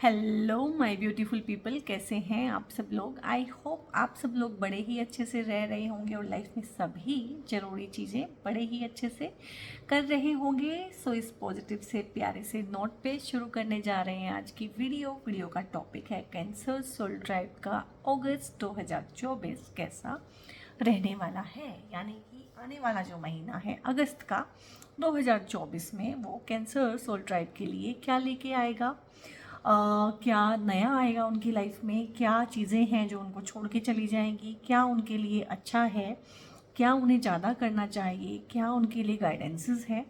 Hello my beautiful people, कैसे हैं आप सब लोग। आई होप आप सब लोग बड़े ही अच्छे से रह रहे होंगे और लाइफ में सभी ज़रूरी चीज़ें बड़े ही अच्छे से कर रहे होंगे। सो इस पॉजिटिव से प्यारे से नोट पे शुरू करने जा रहे हैं आज की वीडियो का टॉपिक है कैंसर सोल ट्राइब का अगस्त 2024 कैसा रहने वाला है। यानी कि आने वाला जो महीना है अगस्त का 2024 में वो कैंसर सोल ट्राइब के लिए क्या लेके आएगा। क्या नया आएगा उनकी लाइफ में, क्या चीज़ें हैं जो उनको छोड़ के चली जाएंगी, क्या उनके लिए अच्छा है, क्या उन्हें ज़्यादा करना चाहिए, क्या उनके लिए गाइडेंसेस है।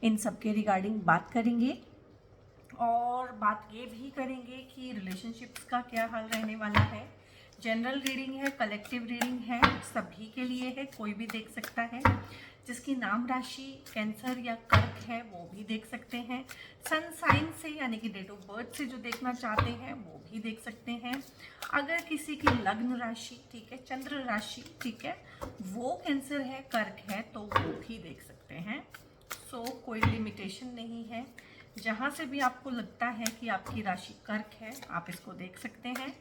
इन सब के रिगार्डिंग बात करेंगे और बात ये भी करेंगे कि रिलेशनशिप्स का क्या हाल रहने वाला है। जनरल रीडिंग है, कलेक्टिव रीडिंग है, सभी के लिए है, कोई भी देख सकता है। जिसकी नाम राशि कैंसर या कर्क है वो भी देख सकते हैं। सन साइन से यानी कि डेट ऑफ बर्थ से जो देखना चाहते हैं वो भी देख सकते हैं। अगर किसी की लग्न राशि, ठीक है, चंद्र राशि, ठीक है, वो कैंसर है, कर्क है, तो वो भी देख सकते हैं। सो कोई लिमिटेशन नहीं है। जहाँ से भी आपको लगता है कि आपकी राशि कर्क है आप इसको देख सकते हैं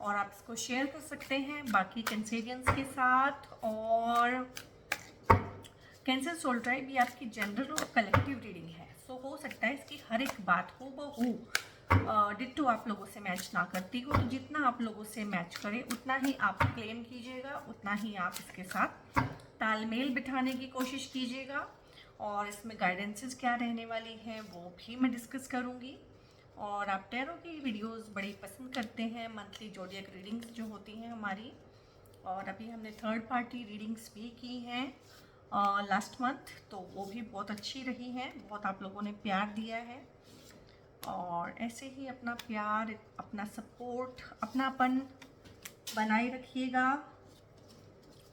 और आप इसको शेयर कर सकते हैं बाकी कैंसेरियंस के साथ। और कैंसर सोल ट्राइब ये आपकी जनरल और कलेक्टिव रीडिंग है। सो हो सकता है इसकी हर एक बात हो बहू डिट्टो आप लोगों से मैच ना करती हो, तो जितना आप लोगों से मैच करे उतना ही आप क्लेम कीजिएगा, उतना ही आप इसके साथ तालमेल बिठाने की कोशिश कीजिएगा। और इसमें गाइडेंसेस क्या रहने वाली हैं वो भी मैं डिस्कस करूँगी। और आप टैरो की वीडियोस बड़ी पसंद करते हैं, मंथली जोडियक रीडिंग्स जो होती हैं हमारी। और अभी हमने थर्ड पार्टी रीडिंग्स भी की हैं लास्ट मंथ, तो वो भी बहुत अच्छी रही हैं, बहुत आप लोगों ने प्यार दिया है। और ऐसे ही अपना प्यार, अपना सपोर्ट, अपनापन बनाए रखिएगा।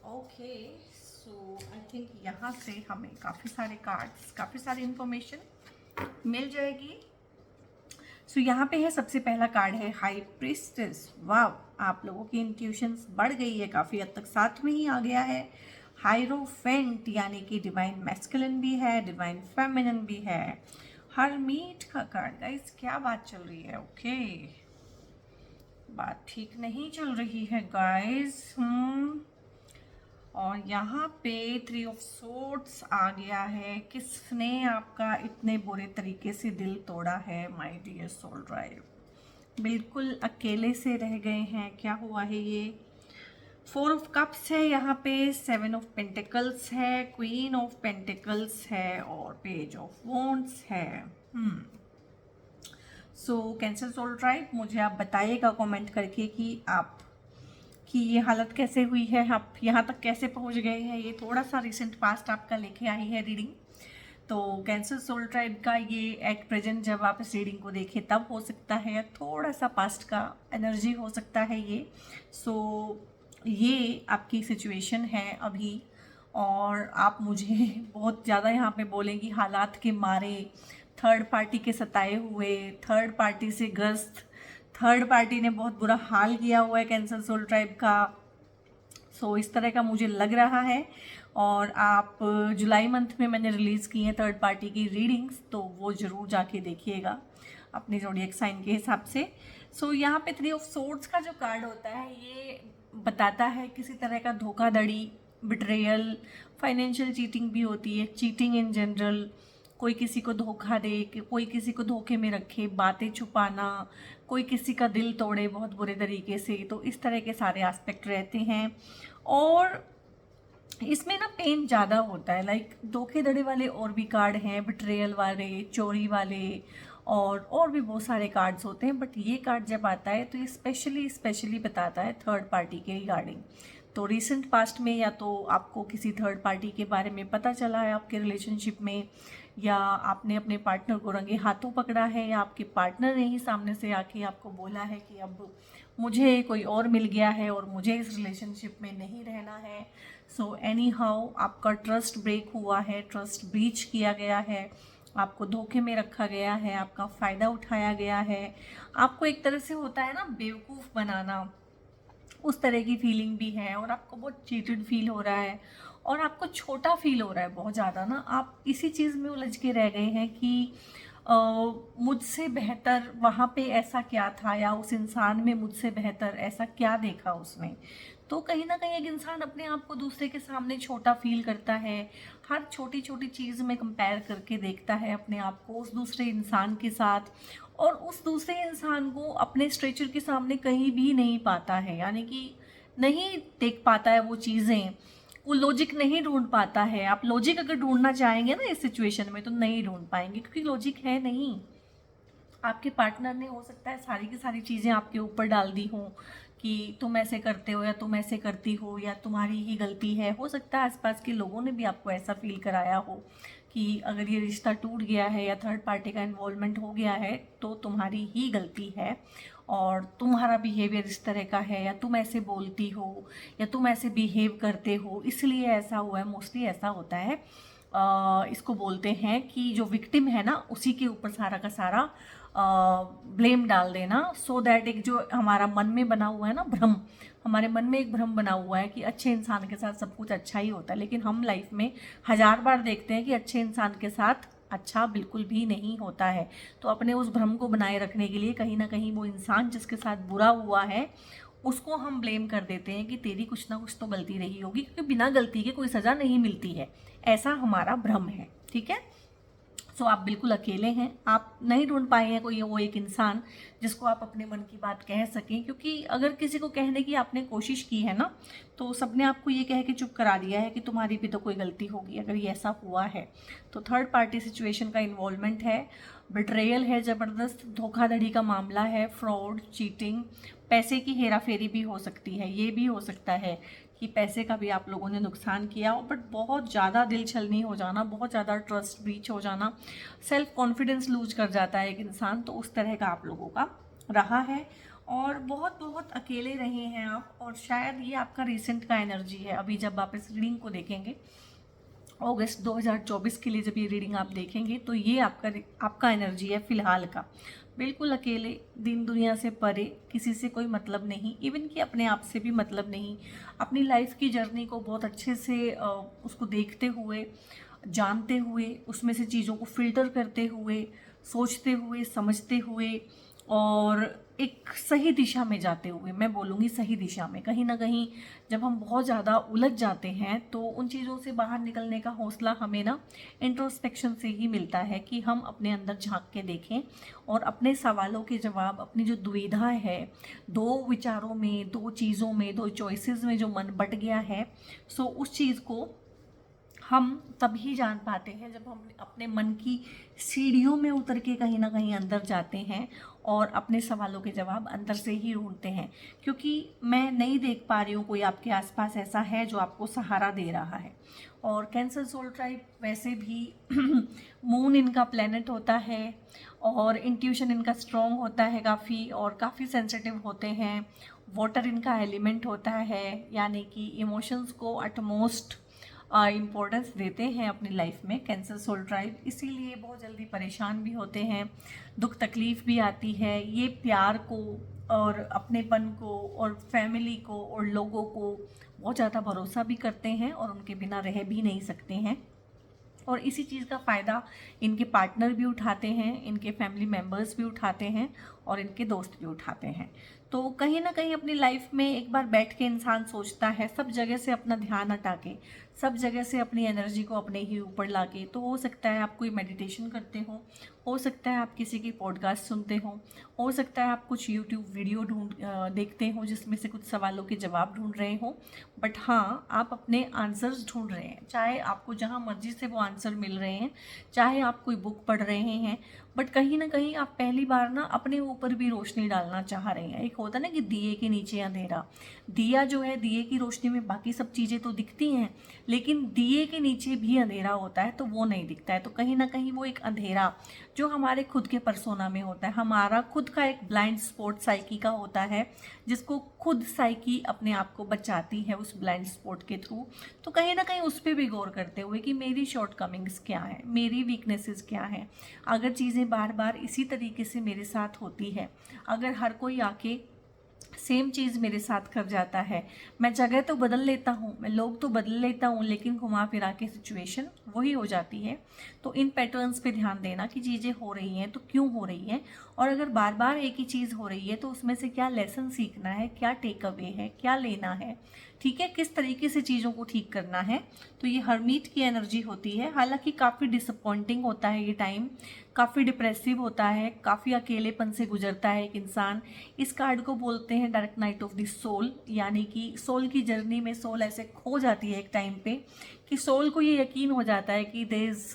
ओके, सो आई थिंक यहाँ से हमें काफ़ी सारे कार्ड्स, काफ़ी सारी इंफॉर्मेशन मिल जाएगी। सो यहाँ पे है, सबसे पहला कार्ड है हाई प्रीस्टेस। वाह, आप लोगों की इंट्यूशंस बढ़ गई है काफ़ी हद तक, साथ में ही आ गया है हायरोफेंट, यानी कि डिवाइन मैस्कुलिन भी है, डिवाइन फेमिनिन भी है। हरमीट का कार्ड, गाइस क्या बात चल रही है। ओके, बात ठीक नहीं चल रही है गाइस। और यहाँ पे 3 ऑफ सोर्ड्स आ गया है। किसने आपका इतने बुरे तरीके से दिल तोड़ा है माय डियर सोल ट्राइब। बिल्कुल अकेले से रह गए हैं, क्या हुआ है ये। 4 ऑफ कप्स है यहाँ पे, 7 ऑफ पेंटिकल्स है, क्वीन ऑफ पेंटिकल्स है और पेज ऑफ वॉन्ड्स है। सो कैंसर सोल ट्राइब, मुझे आप बताइएगा कमेंट करके कि आप कि ये हालत कैसे हुई है, आप यहाँ तक कैसे पहुँच गए हैं। ये थोड़ा सा रिसेंट पास्ट आपका लेके आई है रीडिंग। तो कैंसर सोल ट्राइब का ये एट प्रेजेंट जब आप इस रीडिंग को देखें तब हो सकता है, या थोड़ा सा पास्ट का एनर्जी हो सकता है ये। सो ये आपकी सिचुएशन है अभी। और आप मुझे बहुत ज़्यादा यहाँ पे बोलेंगी हालात के मारे, थर्ड पार्टी के सताए हुए, थर्ड पार्टी से ग्रस्त, थर्ड पार्टी ने बहुत बुरा हाल किया हुआ है कैंसर सोल ट्राइब का। सो इस तरह का मुझे लग रहा है। और आप जुलाई मंथ में मैंने रिलीज़ की हैं थर्ड पार्टी की रीडिंग्स, तो वो ज़रूर जाके देखिएगा अपने ज़ोडिएक साइन के हिसाब से। सो यहाँ पे 3 ऑफ सोर्ड्स का जो कार्ड होता है ये बताता है किसी तरह का धोखाधड़ी, बिट्रेयल, फाइनेंशियल चीटिंग भी होती है, चीटिंग इन जनरल, कोई किसी को धोखा दे, कोई किसी को धोखे में रखे, बातें छुपाना, कोई किसी का दिल तोड़े बहुत बुरे तरीके से। तो इस तरह के सारे एस्पेक्ट रहते हैं। और इसमें ना पेन ज़्यादा होता है, लाइक धोखेधड़ी वाले और भी कार्ड हैं, बिट्रेयल वाले, चोरी वाले, और भी बहुत सारे कार्ड्स होते हैं। बट ये कार्ड जब आता है तो ये स्पेशली बताता है थर्ड पार्टी के रिगार्डिंग। तो रिसेंट पास्ट में या तो आपको किसी थर्ड पार्टी के बारे में पता चला है आपके रिलेशनशिप में, या आपने अपने पार्टनर को रंगे हाथों पकड़ा है, या आपके पार्टनर ने ही सामने से आके आपको बोला है कि अब मुझे कोई और मिल गया है और मुझे इस रिलेशनशिप में नहीं रहना है। सो एनी हाउ आपका ट्रस्ट ब्रेक हुआ है, ट्रस्ट ब्रीच किया गया है, आपको धोखे में रखा गया है, आपका फ़ायदा उठाया गया है, आपको एक तरह से होता है ना बेवकूफ़ बनाना, उस तरह की फीलिंग भी है। और आपको बहुत चीटेड फील हो रहा है और आपको छोटा फील हो रहा है बहुत ज़्यादा ना। आप इसी चीज़ में उलझ के रह गए हैं कि मुझसे बेहतर वहाँ पे ऐसा क्या था, या उस इंसान में मुझसे बेहतर ऐसा क्या देखा उसने। तो कहीं ना कहीं एक इंसान अपने आप को दूसरे के सामने छोटा फील करता है, हर छोटी छोटी चीज़ में कंपेयर करके देखता है अपने आप को उस दूसरे इंसान के साथ, और उस दूसरे इंसान को अपने स्ट्रेचर के सामने कहीं भी नहीं पाता है, यानी कि नहीं देख पाता है वो चीज़ें, वो लॉजिक नहीं ढूंढ पाता है। आप लॉजिक अगर ढूंढना चाहेंगे ना इस सिचुएशन में तो नहीं ढूंढ पाएंगे, क्योंकि लॉजिक है नहीं। आपके पार्टनर ने हो सकता है सारी की सारी चीज़ें आपके ऊपर डाल दी हों कि तुम ऐसे करते हो या तुम ऐसे करती हो या तुम्हारी ही गलती है। हो सकता है आसपास के लोगों ने भी आपको ऐसा फील कराया हो कि अगर ये रिश्ता टूट गया है या थर्ड पार्टी का इन्वॉल्वमेंट हो गया है तो तुम्हारी ही गलती है, और तुम्हारा बिहेवियर इस तरह का है, या तुम ऐसे बोलती हो या तुम ऐसे बिहेव करते हो इसलिए ऐसा हुआ है। मोस्टली ऐसा होता है। इसको बोलते हैं कि जो विक्टिम है ना उसी के ऊपर सारा का सारा ब्लेम डाल देना, सो दैट एक जो हमारा मन में बना हुआ है ना भ्रम, हमारे मन में एक भ्रम बना हुआ है कि अच्छे इंसान के साथ सब कुछ अच्छा ही होता है, लेकिन हम लाइफ में 1000 बार देखते हैं कि अच्छे इंसान के साथ अच्छा बिल्कुल भी नहीं होता है। तो अपने उस भ्रम को बनाए रखने के लिए कहीं ना कहीं वो इंसान जिसके साथ बुरा हुआ है उसको हम ब्लेम कर देते हैं कि तेरी कुछ ना कुछ तो गलती रही होगी, क्योंकि बिना गलती के कोई सज़ा नहीं मिलती है, ऐसा हमारा भ्रम है। ठीक है। सो आप बिल्कुल अकेले हैं, आप नहीं ढूंढ पाए हैं कोई वो एक इंसान जिसको आप अपने मन की बात कह सकें, क्योंकि अगर किसी को कहने की आपने कोशिश की है ना तो सबने आपको ये कह के चुप करा दिया है कि तुम्हारी भी तो कोई गलती होगी अगर ये ऐसा हुआ है। तो थर्ड पार्टी सिचुएशन का इन्वॉल्वमेंट है, बिट्रेयल है, ज़बरदस्त धोखाधड़ी का मामला है, फ्रॉड, चीटिंग, पैसे की हेरा फेरी भी हो सकती है। ये भी हो सकता है कि पैसे का भी आप लोगों ने नुकसान किया हो, बट बहुत ज़्यादा दिल छलनी हो जाना, बहुत ज़्यादा ट्रस्ट ब्रीच हो जाना, सेल्फ कॉन्फिडेंस लूज कर जाता है एक इंसान, तो उस तरह का आप लोगों का रहा है। और बहुत बहुत अकेले रहे हैं आप, और शायद ये आपका रिसेंट का एनर्जी है। अभी जब आप इस रीडिंग को देखेंगे अगस्त 2024 के लिए, जब ये रीडिंग आप देखेंगे तो ये आपका एनर्जी है फिलहाल का। बिल्कुल अकेले, दिन दुनिया से परे, किसी से कोई मतलब नहीं, इवन कि अपने आप से भी मतलब नहीं। अपनी लाइफ की जर्नी को बहुत अच्छे से उसको देखते हुए, जानते हुए, उसमें से चीज़ों को फिल्टर करते हुए, सोचते हुए, समझते हुए, और एक सही दिशा में जाते हुए, मैं बोलूँगी सही दिशा में। कहीं ना कहीं जब हम बहुत ज़्यादा उलझ जाते हैं तो उन चीज़ों से बाहर निकलने का हौसला हमें ना इंट्रोस्पेक्शन से ही मिलता है, कि हम अपने अंदर झांक के देखें और अपने सवालों के जवाब, अपनी जो दुविधा है, दो विचारों में, दो चीज़ों में, दो चॉइसेस में जो मन बट गया है, सो उस चीज़ को हम तभी जान पाते हैं जब हम अपने मन की सीढ़ियों में उतर के कहीं ना कहीं अंदर जाते हैं और अपने सवालों के जवाब अंदर से ही ढूंढते हैं। क्योंकि मैं नहीं देख पा रही हूँ कोई आपके आसपास ऐसा है जो आपको सहारा दे रहा है। और कैंसर सोल ट्राइब वैसे भी मून इनका प्लेनेट होता है, और इंट्यूशन इनका स्ट्रॉन्ग होता है काफ़ी, और काफ़ी सेंसिटिव होते हैं। वाटर इनका एलिमेंट होता है, यानी कि इमोशंस को अटमोस्ट इम्पोर्टेंस देते हैं अपनी लाइफ में कैंसर सोल ट्राइब, इसीलिए बहुत जल्दी परेशान भी होते हैं, दुख तकलीफ़ भी आती है। ये प्यार को और अपनेपन को और फैमिली को और लोगों को बहुत ज़्यादा भरोसा भी करते हैं और उनके बिना रह भी नहीं सकते हैं। और इसी चीज़ का फ़ायदा इनके पार्टनर भी उठाते हैं, इनके फैमिली मेम्बर्स भी उठाते हैं, और इनके दोस्त भी उठाते हैं। तो कहीं ना कहीं अपनी लाइफ में एक बार बैठ के इंसान सोचता है, सब जगह से अपना ध्यान हटा के, सब जगह से अपनी एनर्जी को अपने ही ऊपर ला के। तो हो सकता है आप कोई मेडिटेशन करते हो सकता है आप किसी की पॉडकास्ट सुनते हो सकता है आप कुछ यूट्यूब वीडियो देखते हो जिसमें से कुछ सवालों के जवाब ढूंढ रहे हो, बट हाँ आप अपने आंसर्स ढूंढ रहे हैं। चाहे आपको जहाँ मर्जी से वो आंसर मिल रहे हैं, चाहे आप कोई बुक पढ़ रहे हैं, बट कहीं ना कहीं आप पहली बार ना अपने ऊपर भी रोशनी डालना चाह रहे हैं। एक होता है ना कि दिए के नीचे अंधेरा, दिया जो है दिए की रोशनी में बाकी सब चीज़ें तो दिखती हैं, लेकिन दिए के नीचे भी अंधेरा होता है, तो वो नहीं दिखता है। तो कहीं ना कहीं वो एक अंधेरा जो हमारे खुद के पर्सोना में होता है, हमारा खुद का एक ब्लाइंड स्पॉट साइकी का होता है, जिसको खुद साइकी अपने आप को बचाती है उस ब्लाइंड स्पॉट के थ्रू। तो कहीं ना कहीं उस पर भी गौर करते हुए कि मेरी शॉर्टकमिंग्स क्या है, मेरी वीकनेसेस क्या है। अगर चीज़ें बार बार इसी तरीके से मेरे साथ होती है, अगर हर कोई आके सेम चीज़ मेरे साथ कर जाता है। मैं जगह तो बदल लेता हूँ, मैं लोग तो बदल लेता हूँ, लेकिन घुमा फिरा के सिचुएशन वही हो जाती है। तो इन पैटर्न्स पे ध्यान देना कि चीज़ें हो रही हैं तो क्यों हो रही हैं, और अगर बार बार एक ही चीज़ हो रही है तो उसमें से क्या लेसन सीखना है, क्या टेक अवे है, क्या लेना है, ठीक है, किस तरीके से चीज़ों को ठीक करना है। तो ये हरमीट की एनर्जी होती है। हालांकि काफ़ी डिसअपॉइंटिंग होता है ये टाइम, काफ़ी डिप्रेसिव होता है, काफ़ी अकेलेपन से गुजरता है एक इंसान। इस कार्ड को बोलते हैं dark night of the soul, यानी कि सोल की जर्नी में सोल ऐसे खो जाती है एक टाइम पे कि सोल को ये यकीन हो जाता है कि देयर इज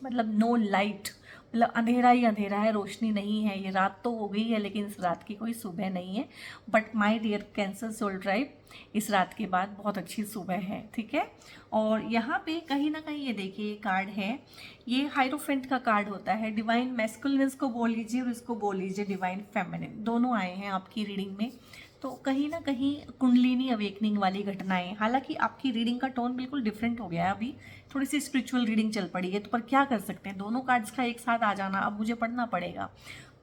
मतलब नो लाइट, मतलब अंधेरा ही अंधेरा है, रोशनी नहीं है, ये रात तो हो गई है लेकिन इस रात की कोई सुबह नहीं है। But my dear cancer soul tribe, इस रात के बाद बहुत अच्छी सुबह है, ठीक है। और यहाँ पे कहीं ना कहीं ये देखिए ये कार्ड है, ये हाइरोफेंट का कार्ड होता है। डिवाइन मैस्कुलिनस को बोल लीजिए और इसको बोल लीजिए डिवाइन फेमिनिन, दोनों आए हैं आपकी रीडिंग में। तो कहीं ना कहीं कुंडलिनी अवेकनिंग वाली घटनाएं, हालांकि आपकी रीडिंग का टोन बिल्कुल डिफरेंट हो गया है, अभी थोड़ी सी स्पिरिचुअल रीडिंग चल पड़ी है। तो पर क्या कर सकते हैं, दोनों कार्ड्स का एक साथ आ जाना अब मुझे पढ़ना पड़ेगा।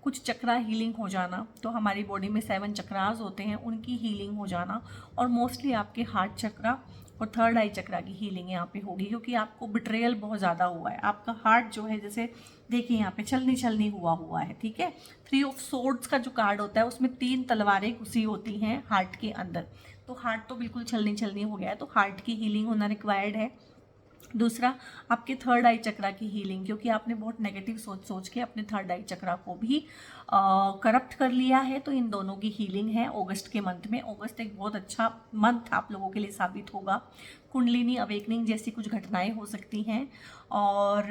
कुछ चक्रा हीलिंग हो जाना, तो हमारी बॉडी में 7 चक्रास होते हैं, उनकी हीलिंग हो जाना, और मोस्टली आपके हार्ट चक्रा और थर्ड आई चक्रा की हीलिंग यहाँ पे होगी, क्योंकि आपको बिट्रेयल बहुत ज़्यादा हुआ है। आपका हार्ट जो है, जैसे देखिए यहाँ पे छलनी छलनी हुआ है, ठीक है। 3 ऑफ सोर्ड्स का जो कार्ड होता है उसमें 3 तलवारें घुसी होती हैं हार्ट के अंदर, तो हार्ट तो बिल्कुल छलनी छलनी हो गया है, तो हार्ट की हीलिंग होना रिक्वायर्ड है। दूसरा, आपके थर्ड आई चक्रा की हीलिंग, क्योंकि आपने बहुत नेगेटिव सोच सोच के अपने थर्ड आई चक्रा को भी करप्ट कर लिया है। तो इन दोनों की हीलिंग है अगस्त के मंथ में। अगस्त एक बहुत अच्छा मंथ आप लोगों के लिए साबित होगा। कुंडलिनी अवेकनिंग जैसी कुछ घटनाएं हो सकती हैं, और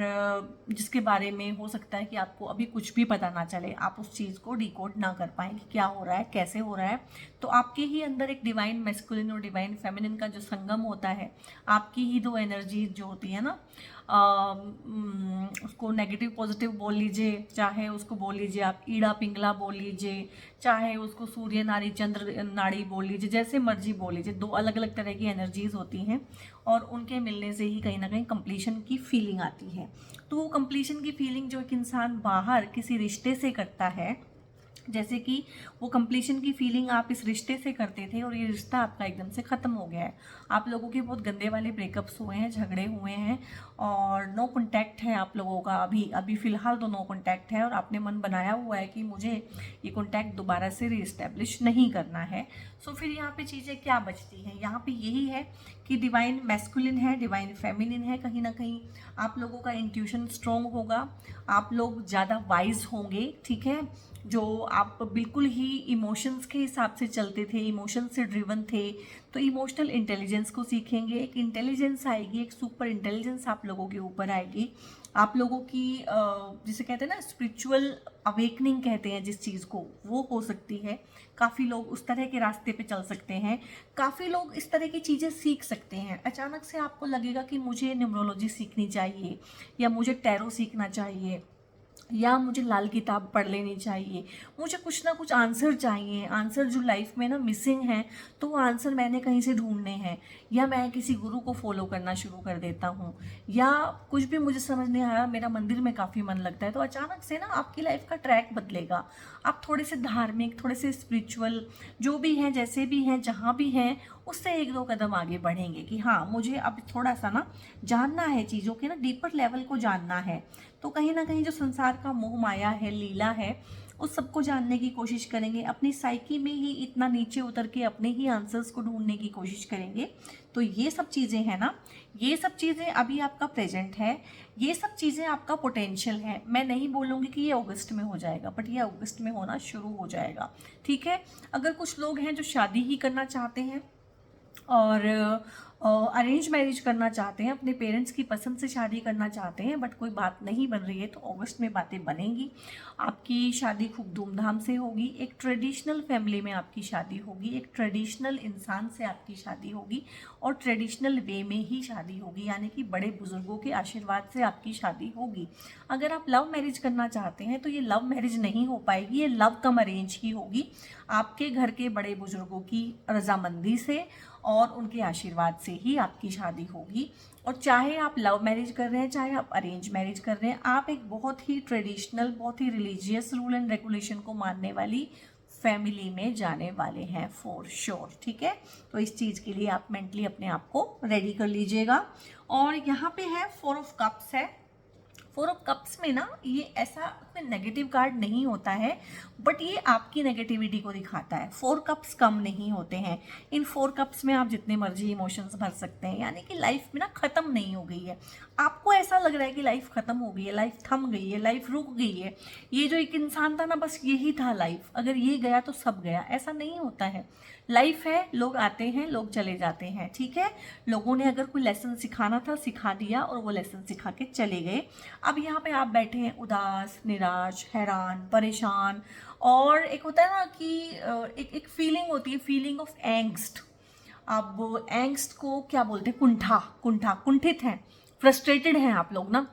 जिसके बारे में हो सकता है कि आपको अभी कुछ भी पता ना चले, आप उस चीज़ को डिकोड ना कर पाएँ कि क्या हो रहा है, कैसे हो रहा है। तो आपके ही अंदर एक डिवाइन मैस्कुलिन और डिवाइन फेमिनिन का जो संगम होता है, आपकी ही 2 एनर्जी जो होती है ना, उसको नेगेटिव पॉजिटिव बोल लीजिए, चाहे उसको बोल लीजिए आप ईड़ा पिंगला बोल लीजिए, चाहे उसको सूर्य नाड़ी चंद्र नाड़ी बोल लीजिए, जैसे मर्जी बोल लीजिए, 2 अलग अलग तरह की एनर्जीज होती हैं, और उनके मिलने से ही कहीं ना कहीं कंप्लीशन की फीलिंग आती है। तो वो कंप्लीशन की फीलिंग जो एक इंसान बाहर किसी रिश्ते से करता है, जैसे कि वो कंप्लीशन की फीलिंग आप इस रिश्ते से करते थे और ये रिश्ता आपका एकदम से ख़त्म हो गया है, आप लोगों के बहुत गंदे वाले ब्रेकअप्स हुए हैं, झगड़े हुए हैं, और नो कॉन्टैक्ट है आप लोगों का अभी अभी फ़िलहाल तो नो कॉन्टैक्ट है, और आपने मन बनाया हुआ है कि मुझे ये कॉन्टैक्ट दोबारा से रीइस्टेब्लिश नहीं करना है। सो फिर यहाँ पे चीज़ें क्या बचती हैं, यहाँ पे यही है कि डिवाइन मैस्कुलिन है, डिवाइन फेमिनिन है, कहीं ना कहीं आप लोगों का इंट्यूशन स्ट्रॉन्ग होगा, आप लोग ज़्यादा वाइज होंगे, ठीक है। जो आप बिल्कुल ही इमोशंस के हिसाब से चलते थे, इमोशन से ड्रिवन थे, तो इमोशनल इंटेलिजेंस को सीखेंगे, एक इंटेलिजेंस आएगी, एक सुपर इंटेलिजेंस आप लोगों के ऊपर आएगी। आप लोगों की जिसे कहते हैं ना स्पिरिचुअल अवेकनिंग कहते हैं जिस चीज़ को, वो हो सकती है। काफ़ी लोग उस तरह के रास्ते पे चल सकते हैं, काफ़ी लोग इस तरह की चीज़ें सीख सकते हैं। अचानक से आपको लगेगा कि मुझे न्यूमरोलॉजी सीखनी चाहिए, या मुझे टैरो सीखना चाहिए, या मुझे लाल किताब पढ़ लेनी चाहिए, मुझे कुछ ना कुछ आंसर चाहिए, आंसर जो लाइफ में ना मिसिंग है, तो वो आंसर मैंने कहीं से ढूंढने हैं, या मैं किसी गुरु को फॉलो करना शुरू कर देता हूँ, या कुछ भी मुझे समझ नहीं आ रहा, मेरा मंदिर में काफ़ी मन लगता है। तो अचानक से ना आपकी लाइफ का ट्रैक बदलेगा, आप थोड़े से धार्मिक, थोड़े से स्पिरिचुअल जो भी हैं, जैसे भी हैं, जहाँ भी हैं, उससे 1-2 कदम आगे बढ़ेंगे कि हाँ मुझे अब थोड़ा सा ना जानना है, चीज़ों के ना डीपर लेवल को जानना है। तो कहीं ना कहीं जो संसार का मोह माया है, लीला है, उस सबको जानने की कोशिश करेंगे, अपनी साइकी में ही इतना नीचे उतर के अपने ही आंसर्स को ढूंढने की कोशिश करेंगे। तो ये सब चीज़ें हैं ना, ये सब चीज़ें अभी आपका प्रेजेंट है, ये सब चीज़ें आपका पोटेंशियल है। मैं नहीं बोलूँगी कि ये अगस्त में हो जाएगा, बट ये अगस्त में होना शुरू हो जाएगा, ठीक है। अगर कुछ लोग हैं जो शादी ही करना चाहते हैं और अरेंज मैरिज करना चाहते हैं, अपने पेरेंट्स की पसंद से शादी करना चाहते हैं, बट कोई बात नहीं बन रही है, तो अगस्त में बातें बनेंगी। आपकी शादी खूब धूमधाम से होगी, एक ट्रेडिशनल फैमिली में आपकी शादी होगी, एक ट्रेडिशनल इंसान से आपकी शादी होगी, और ट्रेडिशनल वे में ही शादी होगी, यानी कि बड़े बुजुर्गों के आशीर्वाद से आपकी शादी होगी। अगर आप लव मैरिज करना चाहते हैं तो ये लव मैरिज नहीं हो पाएगी, ये लव कम अरेंज ही होगी, आपके घर के बड़े बुजुर्गों की रजामंदी से और उनके आशीर्वाद से ही आपकी शादी होगी। और चाहे आप लव मैरिज कर रहे हैं, चाहे आप अरेंज मैरिज कर रहे हैं, आप एक बहुत ही ट्रेडिशनल, बहुत ही रिलीजियस रूल एंड रेगुलेशन को मानने वाली फैमिली में जाने वाले हैं फॉर श्योर, ठीक है। तो इस चीज़ के लिए आप मेंटली अपने आप को रेडी कर लीजिएगा। और यहाँ पे है 4 ऑफ कप्स है। 4 ऑफ कप्स में ना ये ऐसा कोई नेगेटिव कार्ड नहीं होता है, बट ये आपकी नेगेटिविटी को दिखाता है। 4 कप्स कम नहीं होते हैं। इन 4 कप्स में आप जितने मर्जी इमोशंस भर सकते हैं, यानी कि लाइफ में ना ख़त्म नहीं हो गई है। आपको ऐसा लग रहा है कि लाइफ ख़त्म हो गई है, लाइफ थम गई है, लाइफ रुक गई है, ये जो एक इंसान था ना बस यही था लाइफ, अगर ये गया तो सब गया, ऐसा नहीं होता है। लाइफ है, लोग आते हैं, लोग चले जाते हैं, ठीक है। लोगों ने अगर कोई लेसन सिखाना था सिखा दिया और वो लेसन सिखा के चले गए। अब यहाँ पे आप बैठे हैं उदास, निराश, हैरान, परेशान, और एक होता है ना कि एक फीलिंग होती है, फीलिंग ऑफ एंग्स्ट। अब एंग्स्ट को क्या बोलते हैं? कुंठित हैं, फ्रस्ट्रेटेड हैं आप लोग ना।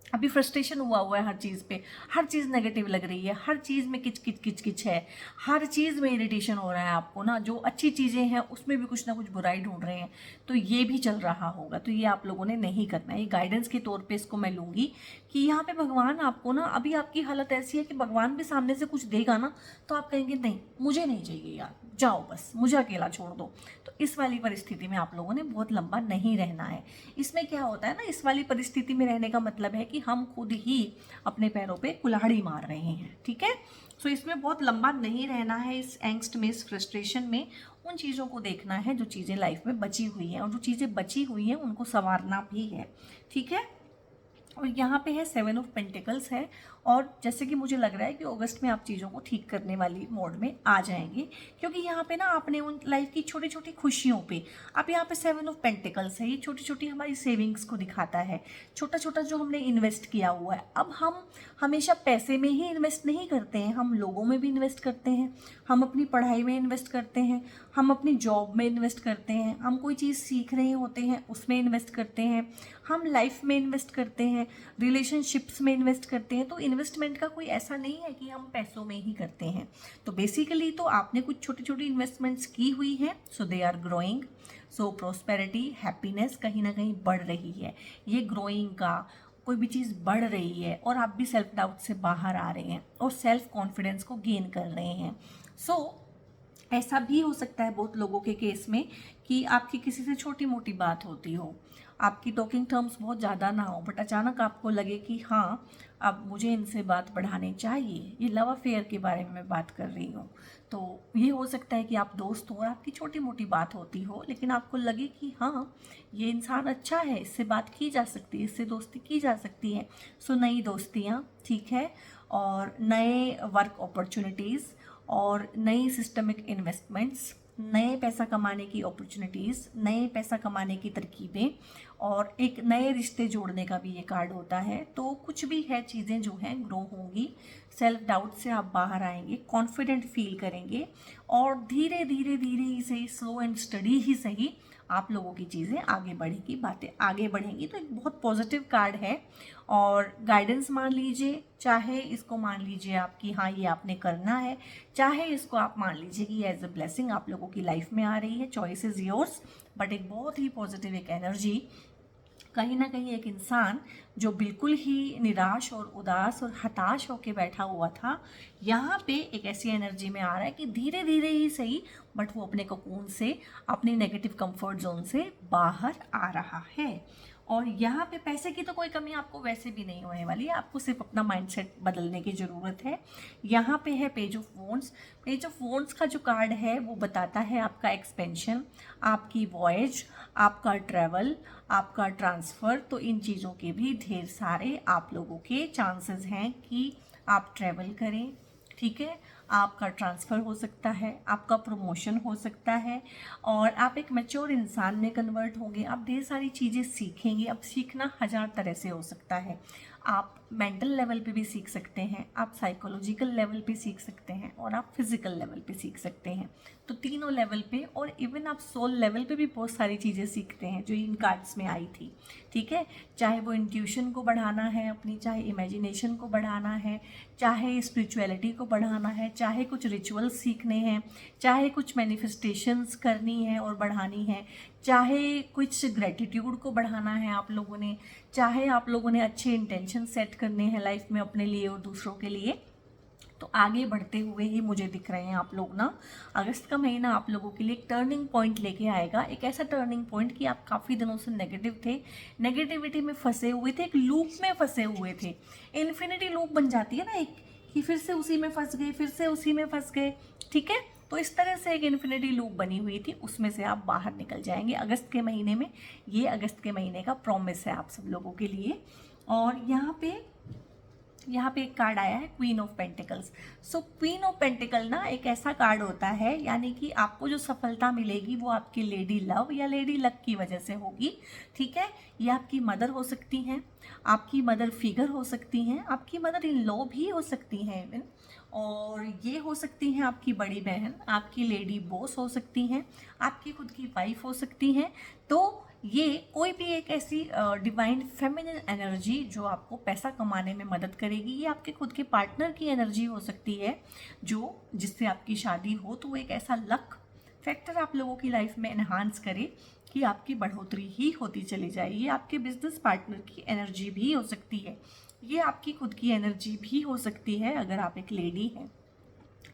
अभी फ्रस्ट्रेशन हुआ है हर चीज़ पे, हर चीज़ नेगेटिव लग रही है, हर चीज़ में किच है, हर चीज़ में इरिटेशन हो रहा है आपको ना। जो अच्छी चीज़ें हैं उसमें भी कुछ ना कुछ बुराई ढूंढ रहे हैं, तो ये भी चल रहा होगा। तो ये आप लोगों ने नहीं करना है। ये गाइडेंस के तौर पे इसको मैं लूँगी कि यहाँ पे भगवान आपको ना, अभी आपकी हालत ऐसी है कि भगवान भी सामने से कुछ देगा ना तो आप कहेंगे नहीं मुझे नहीं चाहिए यार, जाओ बस मुझे अकेला छोड़ दो। तो इस वाली परिस्थिति में आप लोगों ने बहुत लंबा नहीं रहना है। इसमें क्या होता है ना, इस वाली परिस्थिति में रहने का मतलब है कि हम खुद ही अपने पैरों पे कुल्हाड़ी मार रहे हैं, ठीक है। सो इसमें बहुत लंबा नहीं रहना है, इस एंग्स्ट में, इस फ्रस्ट्रेशन में। उन चीज़ों को देखना है जो चीज़ें लाइफ में बची हुई हैं, और जो चीज़ें बची हुई हैं उनको संवारना भी है, ठीक है। और यहाँ पे है 7 ऑफ पेंटिकल्स है, और जैसे कि मुझे लग रहा है कि अगस्त में आप चीज़ों को ठीक करने वाली मोड में आ जाएंगे, क्योंकि यहाँ पे ना आपने उन लाइफ की छोटी छोटी खुशियों पे, अब यहाँ पे 7 ऑफ पेंटिकल्स है, ये छोटी छोटी हमारी सेविंग्स को दिखाता है, छोटा छोटा जो हमने इन्वेस्ट किया हुआ है। अब हम हमेशा पैसे में ही इन्वेस्ट नहीं करते हैं, हम लोगों में भी इन्वेस्ट करते हैं, हम अपनी पढ़ाई में इन्वेस्ट करते हैं, हम अपनी जॉब में इन्वेस्ट करते हैं, हम कोई चीज़ सीख रहे होते हैं उसमें इन्वेस्ट करते हैं, हम लाइफ में इन्वेस्ट करते हैं, रिलेशनशिप्स में इन्वेस्ट करते हैं। तो इन्वेस्टमेंट का कोई ऐसा नहीं है कि हम पैसों में ही करते हैं। तो बेसिकली तो आपने कुछ छोटी छोटी इन्वेस्टमेंट्स की हुई हैं, so they are growing. So prosperity, happiness कहीं ना कहीं बढ़ रही है। ये ग्रोइंग का, कोई भी चीज़ बढ़ रही है, और आप भी सेल्फ डाउट से बाहर आ रहे हैं और सेल्फ कॉन्फिडेंस को गेन कर रहे हैं। सो ऐसा भी हो सकता है बहुत लोगों के केस में कि आपकी किसी से छोटी मोटी बात होती हो, आपकी टॉकिंग टर्म्स बहुत ज़्यादा ना हो, बट अचानक आपको लगे कि हाँ अब मुझे इनसे बात बढ़ानी चाहिए। ये लव अफेयर के बारे में मैं बात कर रही हूँ। तो ये हो सकता है कि आप दोस्त हो और आपकी छोटी मोटी बात होती हो, लेकिन आपको लगे कि हाँ ये इंसान अच्छा है, इससे बात की जा सकती है, इससे दोस्ती की जा सकती है। सो नई दोस्तियाँ, ठीक है, और नए वर्क अपॉर्चुनिटीज़, और नई सिस्टमिक इन्वेस्टमेंट्स, नए पैसा कमाने की अपॉर्चुनिटीज़, नए पैसा कमाने की तरकीबें, और एक नए रिश्ते जोड़ने का भी ये कार्ड होता है। तो कुछ भी है, चीज़ें जो हैं ग्रो होंगी, सेल्फ डाउट से आप बाहर आएंगे, कॉन्फिडेंट फील करेंगे, और धीरे धीरे धीरे ही सही, स्लो एंड स्टडी ही सही, आप लोगों की चीज़ें आगे बढ़ेगी, बातें आगे बढ़ेंगी। तो एक बहुत पॉजिटिव कार्ड है, और गाइडेंस मान लीजिए, चाहे इसको मान लीजिए आप कि हाँ ये आपने करना है, चाहे इसको आप मान लीजिए कि एज अ ब्लेसिंग आप लोगों की लाइफ में आ रही है। चॉइस इज़ योर्स, बट एक बहुत ही पॉजिटिव एक एनर्जी, कहीं ना कहीं एक इंसान जो बिल्कुल ही निराश और उदास और हताश होकर बैठा हुआ था, यहाँ पे एक ऐसी एनर्जी में आ रहा है कि धीरे धीरे ही सही, बट वो अपने कोकून से, अपनी नेगेटिव कंफर्ट जोन से बाहर आ रहा है। और यहाँ पे पैसे की तो कोई कमी आपको वैसे भी नहीं होने वाली है, आपको सिर्फ अपना माइंडसेट बदलने की ज़रूरत है। यहाँ पे है page of wands. Page of wands का जो कार्ड है वो बताता है आपका एक्सपेंशन, आपकी वॉयज, आपका ट्रैवल, आपका ट्रांसफ़र। तो इन चीज़ों के भी ढेर सारे आप लोगों के चांसेस हैं कि आप ट्रैवल करें, ठीक है, आपका ट्रांसफ़र हो सकता है, आपका प्रमोशन हो सकता है, और आप एक मैच्योर इंसान में कन्वर्ट होंगे। आप ढेर सारी चीज़ें सीखेंगे। अब सीखना हज़ार तरह से हो सकता है, आप मेंटल लेवल पे भी सीख सकते हैं, आप साइकोलॉजिकल लेवल पे सीख सकते हैं, और आप फिज़िकल लेवल पे सीख सकते हैं। तो तीनों लेवल पे, और इवन आप सोल लेवल पे भी बहुत सारी चीज़ें सीखते हैं जो इन कार्ड्स में आई थी, ठीक है। चाहे वो इंट्यूशन को बढ़ाना है अपनी, चाहे इमेजिनेशन को बढ़ाना है, चाहे स्पिरिचुअलिटी को बढ़ाना है, चाहे कुछ रिचुअल्स सीखने हैं, चाहे कुछ मैनिफेस्टेशंस करनी है और बढ़ानी है, चाहे कुछ ग्रेटिट्यूड को बढ़ाना है आप लोगों ने, चाहे आप लोगों ने अच्छे इंटेंशन सेट करने हैं लाइफ में अपने लिए और दूसरों के लिए। तो आगे बढ़ते हुए ही मुझे दिख रहे हैं आप लोग ना, अगस्त का महीना आप लोगों के लिए एक टर्निंग पॉइंट लेके आएगा। एक ऐसा टर्निंग पॉइंट कि आप काफ़ी दिनों से नेगेटिव थे, नेगेटिविटी में फंसे हुए थे, एक लूप में फंसे हुए थे। इन्फिनिटी लूप बन जाती है ना एक, कि फिर से उसी में फंस गए, फिर से उसी में फंस गए, ठीक है। तो इस तरह से एक इन्फिनिटी लूप बनी हुई थी, उसमें से आप बाहर निकल जाएंगे अगस्त के महीने में। ये अगस्त के महीने का प्रॉमिस है आप सब लोगों के लिए। और यहाँ पे एक कार्ड आया है queen of pentacles. So queen of pentacle ना एक ऐसा कार्ड होता है, यानी कि आपको जो सफलता मिलेगी वो आपकी लेडी लव या लेडी लक की वजह से होगी, ठीक है। ये आपकी मदर हो सकती हैं, आपकी मदर फिगर हो सकती हैं, आपकी मदर इन लॉ भी हो सकती हैं इवन, और ये हो सकती हैं आपकी बड़ी बहन, आपकी लेडी बॉस हो सकती हैं, आपकी खुद की वाइफ हो सकती हैं। तो ये कोई भी एक ऐसी डिवाइन फेमिनिन एनर्जी जो आपको पैसा कमाने में मदद करेगी। ये आपके खुद के पार्टनर की एनर्जी हो सकती है, जो जिससे आपकी शादी हो, तो वो एक ऐसा लक फैक्टर आप लोगों की लाइफ में एनहांस करे कि आपकी बढ़ोतरी ही होती चली जाए। ये आपके बिजनेस पार्टनर की एनर्जी भी हो सकती है, ये आपकी खुद की एनर्जी भी हो सकती है अगर आप एक लेडी हैं,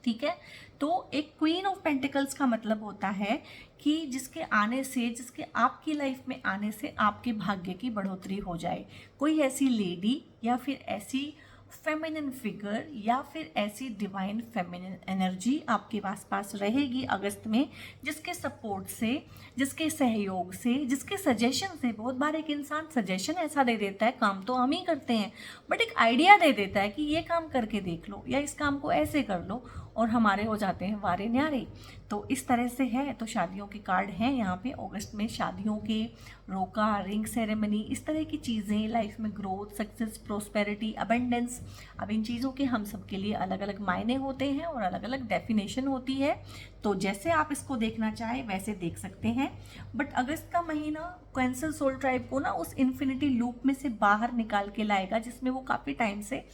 ठीक है। तो एक क्वीन ऑफ पेंटिकल्स का मतलब होता है कि जिसके आने से, जिसके आपकी लाइफ में आने से आपके भाग्य की बढ़ोतरी हो जाए। कोई ऐसी लेडी या फिर ऐसी फेमिनिन फिगर या फिर ऐसी डिवाइन फेमिनिन एनर्जी आपके पास रहेगी अगस्त में, जिसके सपोर्ट से, जिसके सहयोग से, जिसके सजेशन से। बहुत बार एक इंसान सजेशन ऐसा दे देता है, काम तो हम ही करते हैं, बट एक आइडिया दे देता है कि ये काम करके देख लो या इस काम को ऐसे कर लो, और हमारे हो जाते हैं वारे न्यारे। तो इस तरह से है। तो शादियों के कार्ड हैं यहाँ पे अगस्त में, शादियों के, रोका, रिंग सेरेमनी, इस तरह की चीज़ें, लाइफ में ग्रोथ, सक्सेस, प्रोस्पेरिटी, अबेंडेंस। अब इन चीज़ों के हम सब के लिए अलग अलग मायने होते हैं और अलग अलग डेफिनेशन होती है, तो जैसे आप इसको देखना चाहें वैसे देख सकते हैं। बट अगस्त का महीना कैंसर सोल ट्राइब को ना उस इन्फिनिटी लूप में से बाहर निकाल के लाएगा, जिसमें वो काफ़ी टाइम से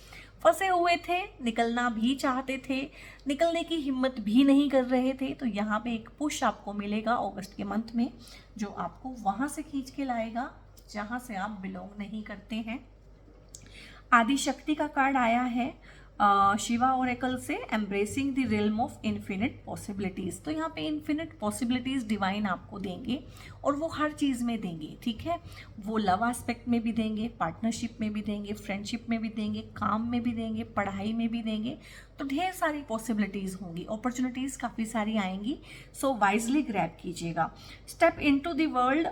फंसे हुए थे, निकलना भी चाहते थे, निकलने की हिम्मत भी नहीं कर रहे थे। तो यहाँ पे एक पुश आपको मिलेगा अगस्त के मंथ में, जो आपको वहाँ से खींच के लाएगा जहाँ से आप बिलोंग नहीं करते हैं। आदि शक्ति का कार्ड आया है शिवा ओरेकल से, embracing the realm of infinite possibilities. तो यहाँ पे इन्फिनिट पॉसिबिलिटीज़ डिवाइन आपको देंगे, और वो हर चीज़ में देंगे, ठीक है। वो लव एस्पेक्ट में भी देंगे, पार्टनरशिप में भी देंगे, फ्रेंडशिप में भी देंगे, काम में भी देंगे, पढ़ाई में भी देंगे। तो ढेर सारी पॉसिबिलिटीज़ होंगी, अपॉर्चुनिटीज़ काफ़ी सारी आएंगी। सो वाइजली ग्रैब कीजिएगा। Step into the world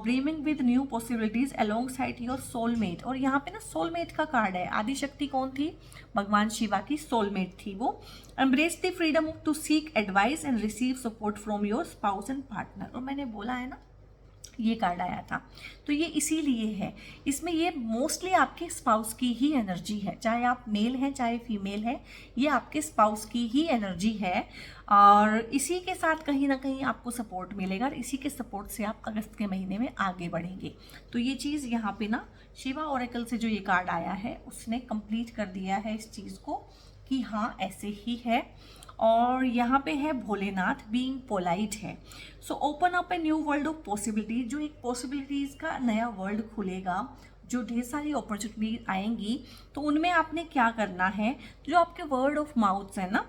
brimming with new possibilities alongside your soulmate. और यहाँ पे ना सोलमेट का कार्ड है। आदिशक्ति कौन थी? भगवान शिवा की सोलमेट थी वो। Embrace the freedom to seek advice and receive support from your spouse and partner. और मैंने बोला है ना, ये कार्ड आया था, तो ये इसीलिए है। इसमें ये मोस्टली आपके स्पाउस की ही एनर्जी है, चाहे आप मेल हैं चाहे फीमेल है, ये आपके स्पाउस की ही एनर्जी है। और इसी के साथ कहीं ना कहीं आपको सपोर्ट मिलेगा, और इसी के सपोर्ट से आप अगस्त के महीने में आगे बढ़ेंगे। तो ये चीज़ यहाँ पे ना शिवा ओरेकल से जो ये कार्ड आया है उसने कंप्लीट कर दिया है इस चीज़ को, कि हाँ ऐसे ही है। और यहाँ पे है भोलेनाथ बीइंग पोलाइट है। So open up a new world of possibilities, जो एक पॉसिबिलिटीज़ का नया वर्ल्ड खुलेगा, जो ढेर सारी अपॉर्चुनिटी आएंगी। तो उनमें आपने क्या करना है, जो आपके वर्ड ऑफ माउथ्स है ना,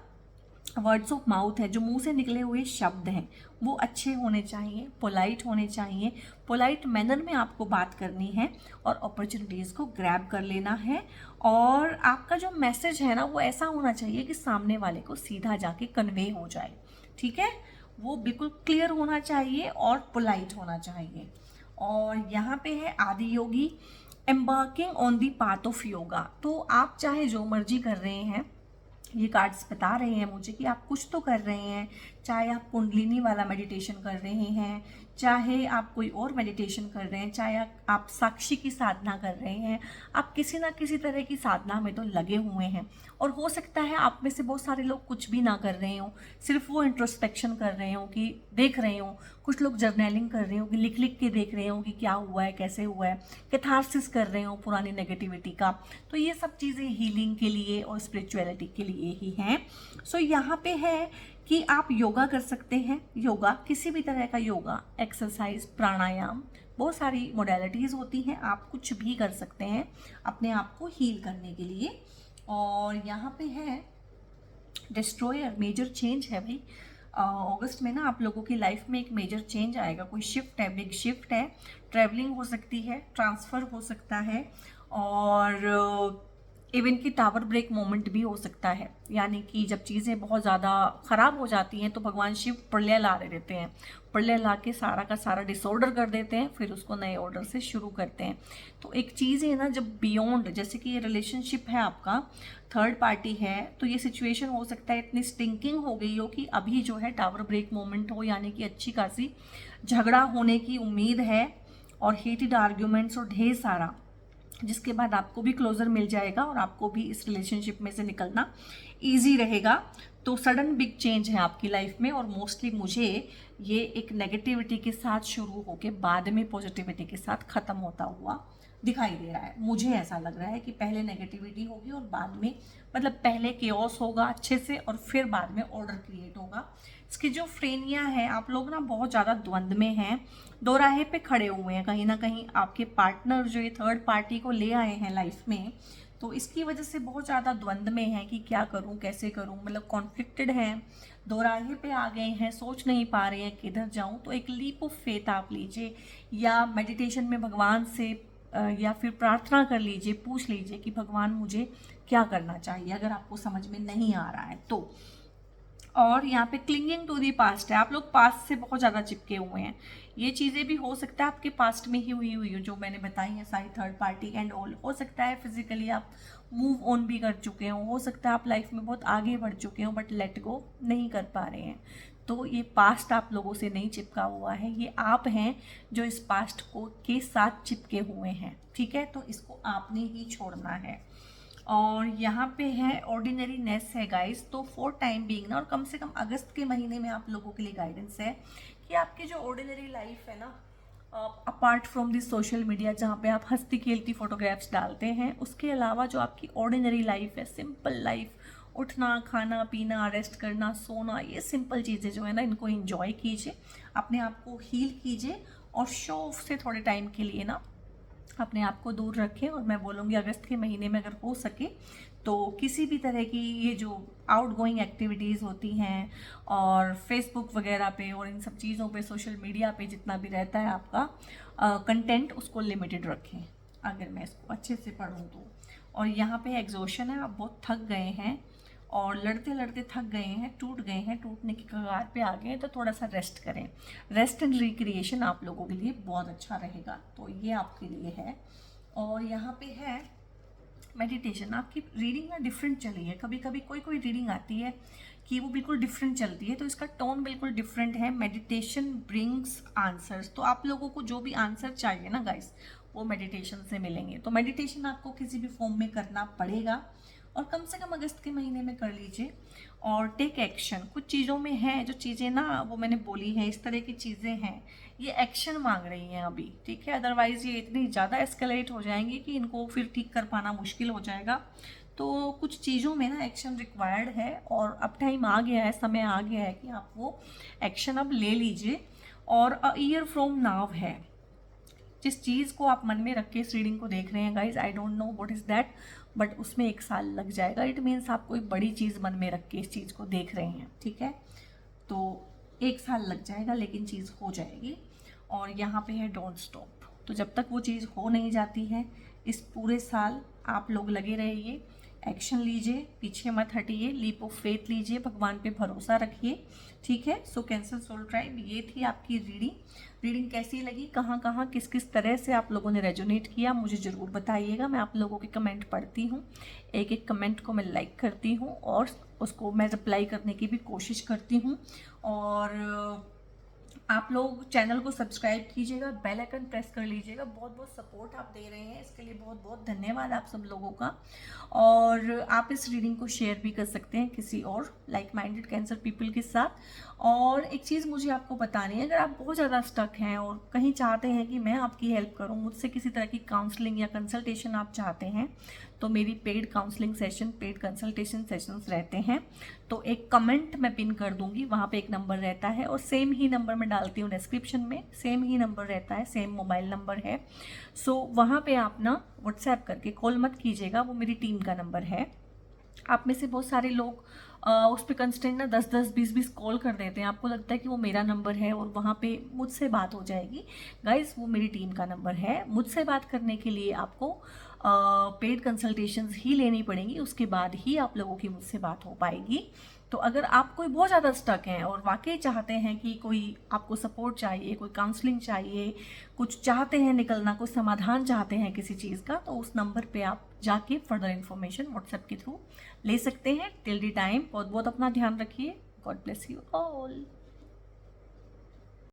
वर्ड्स ऑफ माउथ है, जो मुंह से निकले हुए शब्द हैं, वो अच्छे होने चाहिए, पोलाइट होने चाहिए। पोलाइट मैनर में आपको बात करनी है और अपॉर्चुनिटीज़ को ग्रैब कर लेना है। और आपका जो मैसेज है ना, वो ऐसा होना चाहिए कि सामने वाले को सीधा जाके कन्वे हो जाए, ठीक है। वो बिल्कुल क्लियर होना चाहिए और पोलाइट होना चाहिए। और यहाँ पे है Adi Yogi, embarking on the path of yoga. तो आप चाहे जो मर्जी कर रहे हैं, ये कार्ड्स बता रहे हैं मुझे कि आप कुछ तो कर रहे हैं, चाहे आप कुंडलिनी वाला मेडिटेशन कर रहे हैं, चाहे आप कोई और मेडिटेशन कर रहे हैं, चाहे आप साक्षी की साधना कर रहे हैं, आप किसी ना किसी तरह की साधना में तो लगे हुए हैं। और हो सकता है आप में से बहुत सारे लोग कुछ भी ना कर रहे हों, सिर्फ वो इंट्रोस्पेक्शन कर रहे हों कि देख रहे हों, कुछ लोग जर्नलिंग कर रहे हों कि लिख लिख के देख रहे हों कि क्या हुआ है, कैसे हुआ है, कैथारसिस कर रहे हों पुरानी नेगेटिविटी का। तो ये सब चीज़ें हीलिंग के लिए और स्पिरिचुअलिटी के लिए ही हैं। सो यहाँ पे है कि आप योगा कर सकते हैं। योगा, किसी भी तरह का योगा, एक्सरसाइज, प्राणायाम, बहुत सारी मोडेलिटीज़ होती हैं, आप कुछ भी कर सकते हैं अपने आप को हील करने के लिए। और यहाँ पे है डिस्ट्रॉयर, मेजर चेंज है भाई। अगस्त में ना आप लोगों की लाइफ में एक मेजर चेंज आएगा, कोई शिफ्ट है, बिग शिफ्ट है, ट्रैवलिंग हो सकती है, ट्रांसफ़र हो सकता है, और इवन की टावर ब्रेक मोमेंट भी हो सकता है। यानी कि जब चीज़ें बहुत ज़्यादा ख़राब हो जाती हैं तो भगवान शिव प्रलय ला रहे देते हैं, प्रलय ला के सारा का सारा डिसऑर्डर कर देते हैं, फिर उसको नए ऑर्डर से शुरू करते हैं। तो एक चीज़ है ना, जब बियॉन्ड, जैसे कि ये रिलेशनशिप है आपका, थर्ड पार्टी है, तो ये सिचुएशन हो सकता है इतनी स्टिंकिंग हो गई हो कि अभी जो है टावर ब्रेक मोमेंट हो, यानी कि अच्छी खासी झगड़ा होने की उम्मीद है, और हीटेड आर्ग्यूमेंट्स और ढेर सारा, जिसके बाद आपको भी क्लोजर मिल जाएगा और आपको भी इस रिलेशनशिप में से निकलना ईजी रहेगा। तो सडन बिग चेंज है आपकी लाइफ में, और मोस्टली मुझे ये एक नेगेटिविटी के साथ शुरू होकर बाद में पॉजिटिविटी के साथ ख़त्म होता हुआ दिखाई दे रहा है। मुझे ऐसा लग रहा है कि पहले नेगेटिविटी होगी और बाद में, मतलब पहले केओस होगा अच्छे से और फिर बाद में ऑर्डर क्रिएट होगा। स्किज़ोफ्रेनिया है, आप लोग ना बहुत ज़्यादा द्वंद्व में हैं, दो राहे पे खड़े हुए हैं। कहीं ना कहीं आपके पार्टनर जो ये थर्ड पार्टी को ले आए हैं लाइफ में, तो इसकी वजह से बहुत ज़्यादा द्वंद्व में है कि क्या करूं, कैसे करूं, मतलब कॉन्फ्लिक्टेड हैं, दो राहे पे आ गए हैं, सोच नहीं पा रहे हैं किधर जाऊं। तो एक लीप ऑफ फेथ आप लीजिए, या मेडिटेशन में भगवान से या फिर प्रार्थना कर लीजिए, पूछ लीजिए कि भगवान मुझे क्या करना चाहिए, अगर आपको समझ में नहीं आ रहा है तो। और यहाँ पे क्लिंगिंग टू दी पास्ट है, आप लोग पास्ट से बहुत ज़्यादा चिपके हुए हैं। ये चीज़ें भी हो सकता है आपके पास्ट में ही हुई हुई हो, जो मैंने बताई है सारी, थर्ड पार्टी एंड ऑल। हो सकता है फिजिकली आप मूव ऑन भी कर चुके हो सकता है आप लाइफ में बहुत आगे बढ़ चुके हो, बट लेट गो नहीं कर पा रहे हैं। तो ये पास्ट आप लोगों से नहीं चिपका हुआ है, ये आप हैं जो इस पास्ट को के साथ चिपके हुए हैं, ठीक है। तो इसको आपने ही छोड़ना है। और यहाँ पे है ऑर्डिनरी नेस है गाइस, तो फॉर टाइम बीइंग ना, और कम से कम अगस्त के महीने में आप लोगों के लिए गाइडेंस है कि आपकी जो ऑर्डिनरी लाइफ है ना, apart from this social media जहाँ पे आप हंसती खेलती फोटोग्राफ्स डालते हैं, उसके अलावा जो आपकी ऑर्डिनरी लाइफ है, सिंपल लाइफ, उठना, खाना पीना, रेस्ट करना, सोना, ये सिंपल चीज़ें जो है ना, इनको एंजॉय कीजिए, अपने आप को हील कीजिए, और शो ऑफ से थोड़े टाइम के लिए ना अपने आप को दूर रखें। और मैं बोलूँगी अगस्त के महीने में अगर हो सके तो किसी भी तरह की ये जो आउट गोइंग एक्टिविटीज़ होती हैं, और फेसबुक वगैरह पे और इन सब चीज़ों पे, सोशल मीडिया पे जितना भी रहता है आपका कंटेंट, उसको लिमिटेड रखें, अगर मैं इसको अच्छे से पढ़ूँ तो। और यहाँ पे एग्जॉशन है, आप बहुत थक गए हैं और लड़ते लड़ते थक गए हैं, टूट गए हैं, टूटने की कगार पे आ गए हैं, तो थोड़ा सा रेस्ट करें। रेस्ट एंड रिक्रिएशन आप लोगों के लिए बहुत अच्छा रहेगा, तो ये आपके लिए है। और यहाँ पे है मेडिटेशन। आपकी रीडिंग ना डिफरेंट चली है, कभी कभी कोई रीडिंग आती है कि वो बिल्कुल डिफरेंट चलती है, तो इसका टोन बिल्कुल डिफरेंट है। मेडिटेशन ब्रिंग्स आंसर्स, तो आप लोगों को जो भी आंसर चाहिए ना गाइस, वो मेडिटेशन से मिलेंगे। तो मेडिटेशन आपको किसी भी फॉर्म में करना पड़ेगा, और कम से कम अगस्त के महीने में कर लीजिए। और टेक एक्शन, कुछ चीज़ों में है जो चीज़ें ना, वो मैंने बोली है, इस तरह की चीज़ें हैं, ये एक्शन मांग रही हैं अभी, ठीक है। अदरवाइज़ ये इतनी ज़्यादा एस्केलेट हो जाएंगी कि इनको फिर ठीक कर पाना मुश्किल हो जाएगा। तो कुछ चीज़ों में ना एक्शन रिक्वायर्ड है, और अब टाइम आ गया है, समय आ गया है कि आप वो एक्शन अब ले लीजिए। और अ ईयर फ्रॉम नाउ है, जिस चीज़ को आप मन में रख के इस रीडिंग को देख रहे हैं guys, I don't know what is that, but उसमें 1 साल लग जाएगा। इट मीन्स आप कोई बड़ी चीज़ मन में रख के इस चीज़ को देख रहे हैं, ठीक है। तो 1 साल लग जाएगा, लेकिन चीज़ हो जाएगी। और यहाँ पे है डोंट स्टॉप, तो जब तक वो चीज़ हो नहीं जाती है, इस पूरे साल आप लोग लगे रहिए, एक्शन लीजिए, पीछे मत हटिए, लीप ऑफ फेथ लीजिए, भगवान पे भरोसा रखिए, ठीक है। सो कैंसर सोल ट्राइब, ये थी आपकी रीडिंग कैसी लगी, कहाँ कहाँ किस किस तरह से आप लोगों ने रेजोनेट किया, मुझे ज़रूर बताइएगा। मैं आप लोगों के कमेंट पढ़ती हूँ, एक एक कमेंट को मैं लाइक करती हूँ, और उसको मैं रिप्लाई करने की भी कोशिश करती हूँ। और आप लोग चैनल को सब्सक्राइब कीजिएगा, बेल आइकन प्रेस कर लीजिएगा। बहुत बहुत सपोर्ट आप दे रहे हैं, इसके लिए बहुत बहुत धन्यवाद आप सब लोगों का। और आप इस रीडिंग को शेयर भी कर सकते हैं किसी और लाइक माइंडेड कैंसर पीपल के साथ। और एक चीज़ मुझे आपको बतानी है, अगर आप बहुत ज़्यादा स्टक हैं और कहीं चाहते हैं कि मैं आपकी हेल्प करूं, मुझसे किसी तरह की काउंसलिंग या कंसल्टेशन आप चाहते हैं, तो मेरी paid counselling session, paid consultation sessions रहते हैं। तो एक कमेंट मैं पिन कर दूंगी, वहाँ पे एक नंबर रहता है, और सेम ही नंबर मैं डालती हूँ डिस्क्रिप्शन में, सेम ही नंबर रहता है, सेम मोबाइल नंबर है। सो वहाँ पे आप ना व्हाट्सएप करके, कॉल मत कीजिएगा, वो मेरी टीम का नंबर है। आप में से बहुत सारे लोग उस पर कंस्टेंट ना 10-10 20-20 कॉल कर देते हैं, आपको लगता है कि वो मेरा नंबर है और वहाँ पे मुझसे बात हो जाएगी। गाइस वो मेरी टीम का नंबर है। मुझसे बात करने के लिए आपको पेड कंसल्टेशंस ही लेनी पड़ेंगी, उसके बाद ही आप लोगों की मुझसे बात हो पाएगी। तो अगर आप कोई बहुत ज़्यादा स्टक हैं और वाकई चाहते हैं कि कोई आपको सपोर्ट चाहिए, कोई काउंसलिंग चाहिए, कुछ चाहते हैं निकलना, कुछ समाधान चाहते हैं किसी चीज़ का, तो उस नंबर पे आप जाके फर्दर इन्फॉर्मेशन व्हाट्सएप के थ्रू ले सकते हैं। टिल द टाइम बहुत बहुत अपना ध्यान रखिए। God bless you all.